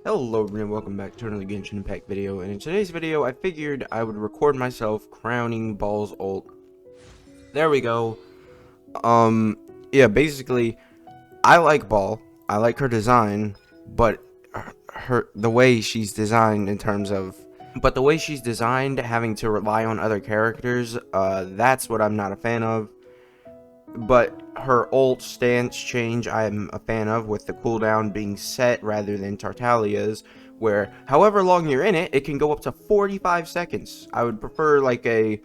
Hello everyone, welcome back to another Genshin Impact video, and in today's video I figured I would record myself crowning Ball's ult. There we go. Yeah, basically, I like Ball, I like her design, but the way she's designed having to rely on other characters, that's what I'm not a fan of. But her ult stance change I'm a fan of, with the cooldown being set rather than Tartalia's, where however long you're in it, it can go up to 45 seconds. I would prefer like a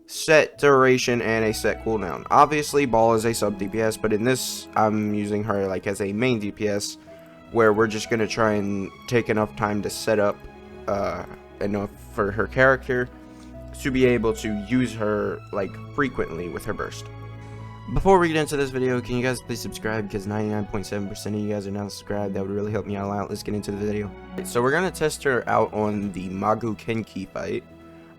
set duration and a set cooldown. Obviously, Ball is a sub DPS, but in this, I'm using her like as a main DPS, where we're just going to try and take enough time to set up enough for her character to be able to use her like frequently with her burst. Before we get into this video, can you guys please subscribe, because 99.7% of you guys are not subscribed. That would really help me out a lot. Let's get into the video. So we're going to test her out on the Magu Kenki fight.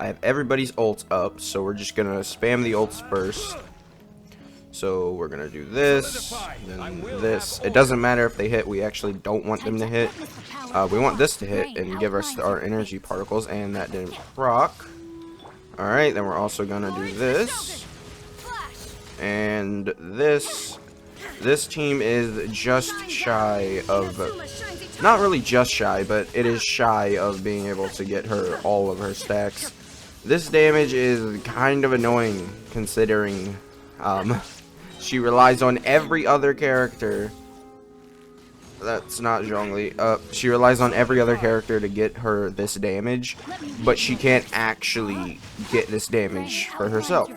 I have everybody's ults up, so we're just going to spam the ults first. So we're going to do this, then this. It doesn't matter if they hit. We actually don't want them to hit. We want this to hit and give us our energy particles, and that didn't proc. Alright, then we're also going to do this. And this team is just shy of, not really just shy, but it is shy of being able to get her all of her stacks. This damage is kind of annoying, considering she relies on every other character. That's not Zhongli. She relies on every other character to get her this damage, but she can't actually get this damage for herself.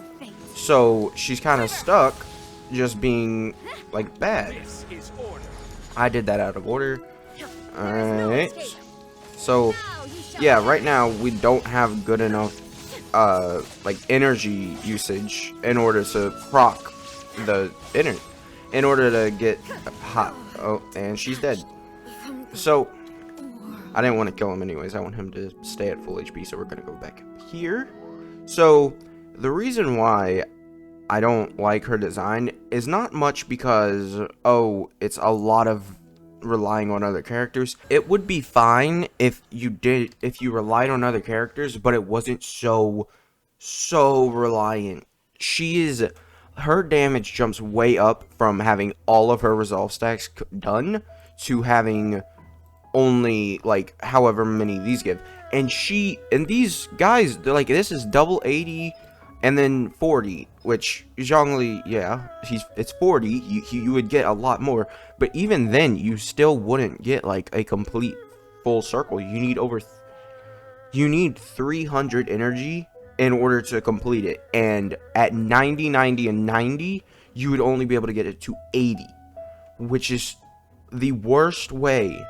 So she's kind of stuck just being like bad. I did that out of order. Alright. So yeah, right now we don't have good enough like energy usage in order to proc the in order to get hot. Oh, and she's dead. So I didn't want to kill him anyways. I want him to stay at full HP, so we're gonna go back here. So the reason why I don't like her design is not much because, oh, it's a lot of relying on other characters. It would be fine if you relied on other characters, but it wasn't so reliant. Her damage jumps way up from having all of her resolve stacks done to having only like however many these give. And these guys, they're like, this is double 80 and then 40, which Zhongli, yeah, it's 40. You would get a lot more, but even then you still wouldn't get like a complete full circle. You need 300 energy in order to complete it, and at 90, 90, and 90, you would only be able to get it to 80, which is the worst way.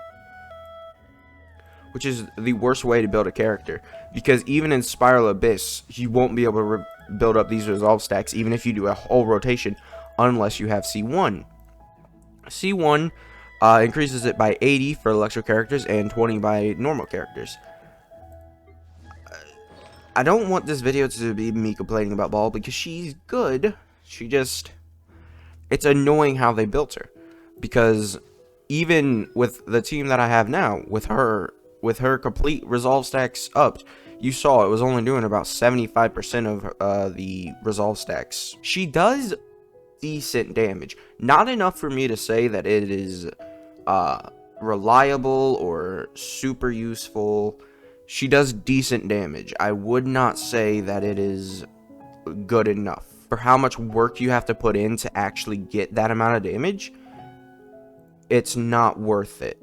To build a character, because even in Spiral Abyss, you won't be able to build up these resolve stacks, even if you do a whole rotation, unless you have C1. C1 increases it by 80 for Electro characters and 20 by normal characters. I don't want this video to be me complaining about Ball, because she's good. It's annoying how they built her, because even with the team that I have now, with her complete resolve stacks upped, you saw it was only doing about 75% of the resolve stacks. She does decent damage. Not enough for me to say that it is reliable or super useful. She does decent damage. I would not say that it is good enough. For how much work you have to put in to actually get that amount of damage, it's not worth it.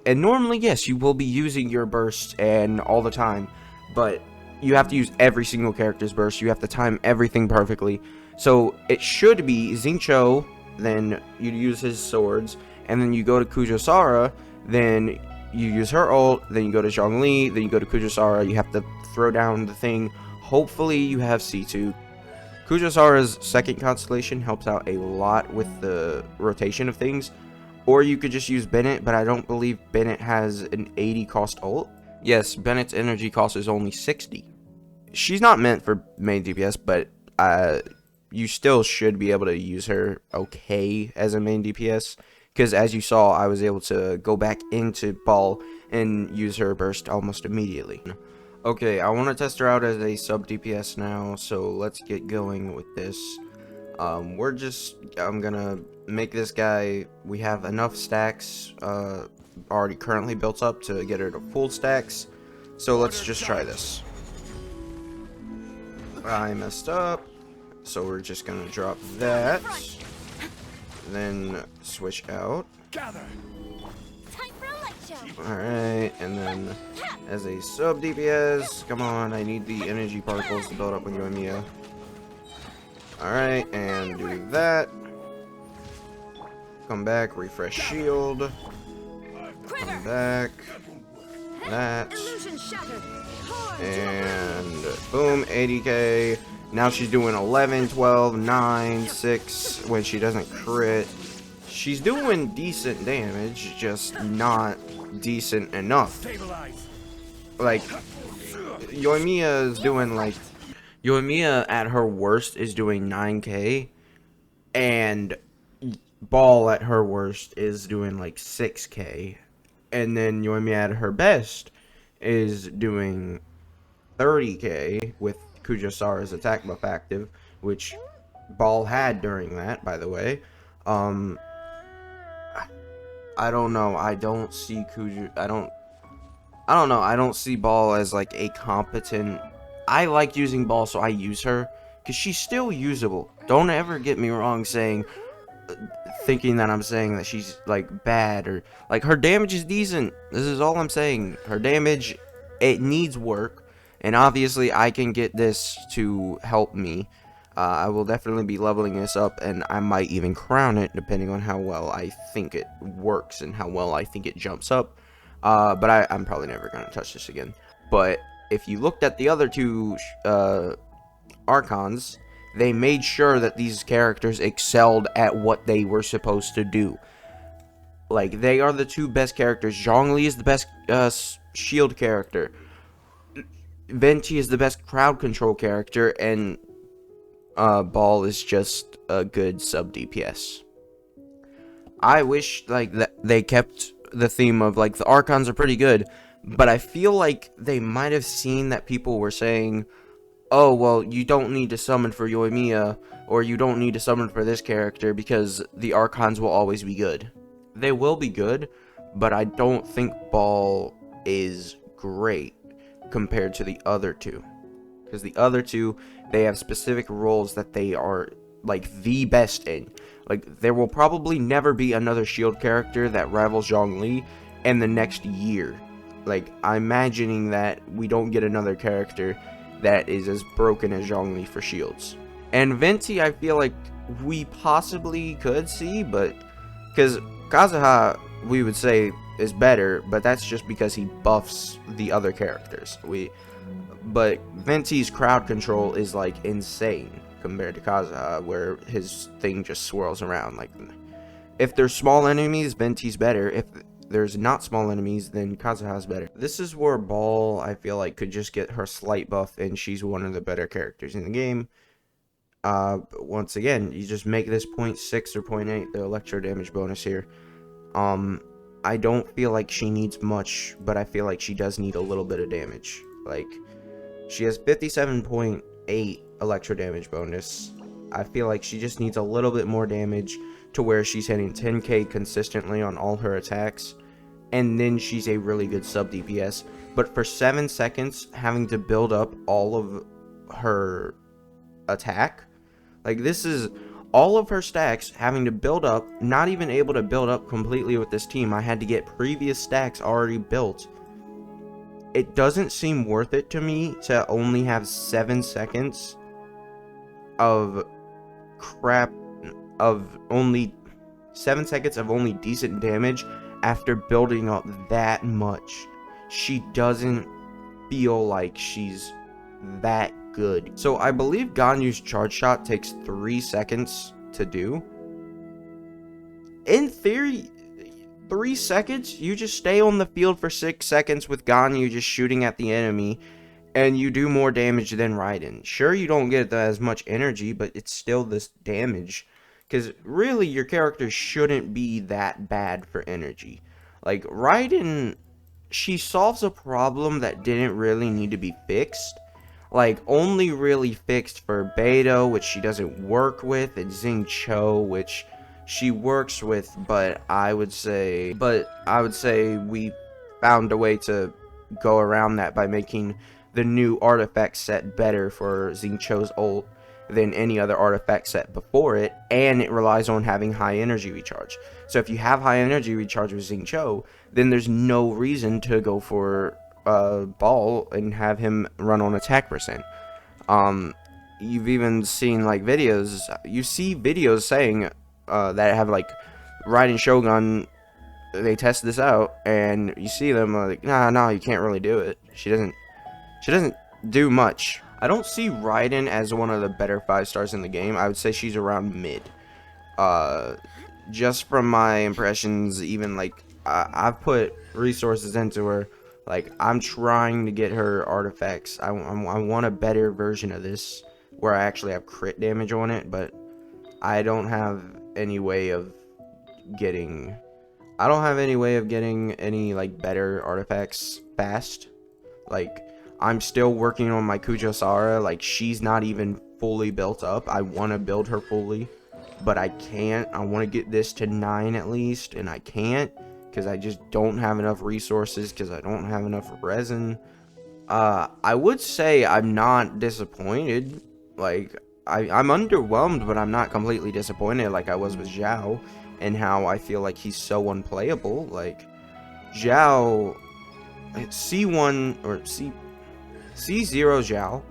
And normally, yes, you will be using your burst and all the time, but you have to use every single character's burst. You have to time everything perfectly. So it should be Xingqiu, then you use his swords, and then you go to Kujosara, then you use her ult, then you go to Zhongli, then you go to Kujosara. You have to throw down the thing. Hopefully you have C2. Kujosara's second constellation helps out a lot with the rotation of things. Or you could just use Bennett, but I don't believe Bennett has an 80 cost ult. Yes, Bennett's energy cost is only 60. She's not meant for main DPS, but you still should be able to use her okay as a main DPS, because as you saw, I was able to go back into Ball and use her burst almost immediately. Okay, I want to test her out as a sub DPS now, so let's get going with this. I'm gonna make this guy, we have enough stacks already currently built up to get her to full stacks, so let's just try this. I messed up, so we're just gonna drop that, then switch out. Alright, and then as a sub DPS, come on, I need the energy particles to build up with Yoimiya. Alright, and do that. Come back, refresh shield. Come back. That. And boom, 80k. Now she's doing 11, 12, 9, 6 when she doesn't crit. She's doing decent damage, just not decent enough. Like, Yoimiya is doing like... Yoimiya at her worst is doing 9k, and Ball at her worst is doing like 6k, and then Yoimiya at her best is doing 30k with Kujasara's attack buff active, which Ball had during that, by the way. I don't know. I don't see I don't know. I don't see Ball as like a competent. I like using Ball, so I use her because she's still usable. Don't ever get me wrong thinking that I'm saying that she's like bad, or like her damage is decent. This is all I'm saying. Her damage, it needs work, and obviously I can get this to help me. I will definitely be leveling this up, and I might even crown it depending on how well I think it works and how well I think it jumps up. But I'm probably never going to touch this again. But if you looked at the other two Archons, they made sure that these characters excelled at what they were supposed to do. Like, they are the two best characters. Zhongli is the best shield character. Venti is the best crowd control character, and Ball is just a good sub DPS. I wish like that they kept the theme of like the Archons are pretty good, but I feel like they might have seen that people were saying, oh, well, you don't need to summon for Yoimiya, or you don't need to summon for this character because the Archons will always be good. They will be good, but I don't think Ball is great compared to the other two. Because the other two, they have specific roles that they are, like, the best in. Like, there will probably never be another shield character that rivals Zhongli in the next year. Like, I'm imagining that we don't get another character that is as broken as Zhongli for shields. And Venti, I feel like we possibly could see, but because Kazuha, we would say, is better, but that's just because he buffs the other characters. But Venti's crowd control is like insane compared to Kazuha, where his thing just swirls around. Like, if there's small enemies, Venti's better. If there's not small enemies, then Kazuha's better. This is where Ball, I feel like, could just get her slight buff, and she's one of the better characters in the game. Once again, you just make this 0.6 or 0.8, the electro damage bonus here. I don't feel like she needs much, but I feel like she does need a little bit of damage. Like, she has 57.8 electro damage bonus. I feel like she just needs a little bit more damage to where she's hitting 10k consistently on all her attacks, and then she's a really good sub DPS. But for 7 seconds, having to build up all of her attack, like, this is all of her stacks having to build up, not even able to build up completely with this team. I had to get previous stacks already built. It doesn't seem worth it to me to only have 7 seconds of crap, of only 7 seconds of only decent damage after building up that much. She doesn't feel like she's that good. So I believe Ganyu's charge shot takes 3 seconds to do. In theory, 3 seconds, you just stay on the field for 6 seconds with Ganyu just shooting at the enemy, and you do more damage than Raiden. Sure, you don't get as much energy, but it's still this damage. Because really, your character shouldn't be that bad for energy. Like, Raiden, she solves a problem that didn't really need to be fixed. Like, only really fixed for Beto, which she doesn't work with, and Xing Cho, which she works with, but I would say we found a way to go around that by making the new artifact set better for Xing Cho's ult than any other artifact set before it, and it relies on having high energy recharge. So if you have high energy recharge with Xing Cho, then there's no reason to go for Ball and have him run on attack percent. You've even seen like videos, you see videos saying that have like Raiden Shogun, they test this out, and you see them like, nah, you can't really do it. She doesn't do much. I don't see Raiden as one of the better 5 stars in the game. I would say she's around mid. Just from my impressions, even like I've put resources into her. Like, I'm trying to get her artifacts. I want a better version of this where I actually have crit damage on it, but I don't have any way of getting any like better artifacts fast. Like, I'm still working on my Kujosara. Like, she's not even fully built up. I want to build her fully, but I can't. I want to get this to 9 at least, and I can't because I just don't have enough resources, because I don't have enough resin. I would say I'm not disappointed. Like, I'm underwhelmed, but I'm not completely disappointed like I was with Zhao, and how I feel like he's so unplayable. Like, Zhao, C1 or C0 Zhao,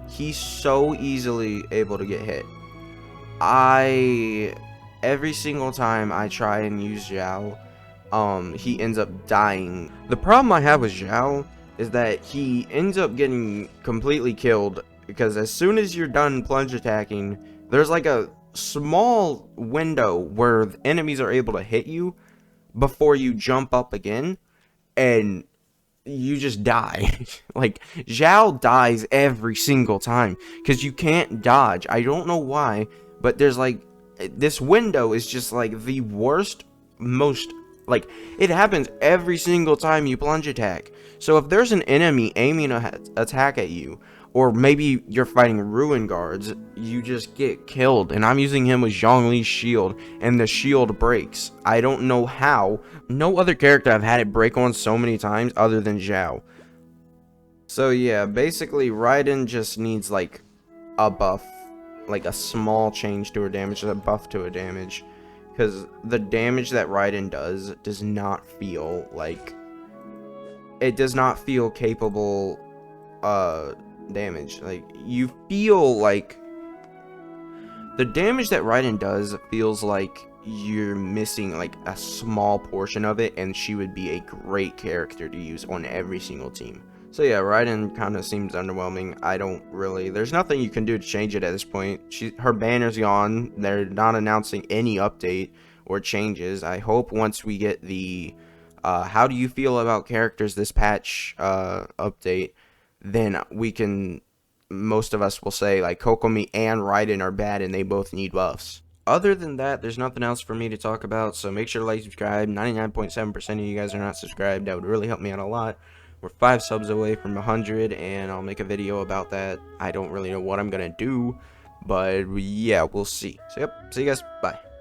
he's so easily able to get hit. Every single time I try and use Zhao, he ends up dying. The problem I have with Zhao is that he ends up getting completely killed, because as soon as you're done plunge attacking, there's like a small window where enemies are able to hit you before you jump up again, and you just die. Like, Zhao dies every single time because you can't dodge. I don't know why, but there's like, this window is just like the worst, most, like, it happens every single time you plunge attack. So if there's an enemy aiming an attack at you, or maybe you're fighting Ruin Guards, you just get killed. And I'm using him with Zhongli's shield, and the shield breaks. I don't know how. No other character I've had it break on so many times other than Zhao. So yeah, basically Raiden just needs like a buff, like a small change to her damage, a buff to her damage. Because the damage that Raiden does not feel like, it does not feel capable damage. Like, you feel like the damage that Raiden does feels like you're missing like a small portion of it, and she would be a great character to use on every single team. So yeah, Raiden kind of seems underwhelming. There's nothing you can do to change it at this point. Her banner's gone. They're not announcing any update or changes. I hope once we get the how do you feel about characters this patch update, then most of us will say like Kokomi and Raiden are bad and they both need buffs. Other than that, there's nothing else for me to talk about, so make sure to like, subscribe. 99.7% of you guys are not subscribed. That would really help me out a lot. We're 5 subs away from 100, and I'll make a video about that. I don't really know what I'm gonna do, but yeah, we'll see. So yep, see you guys, bye.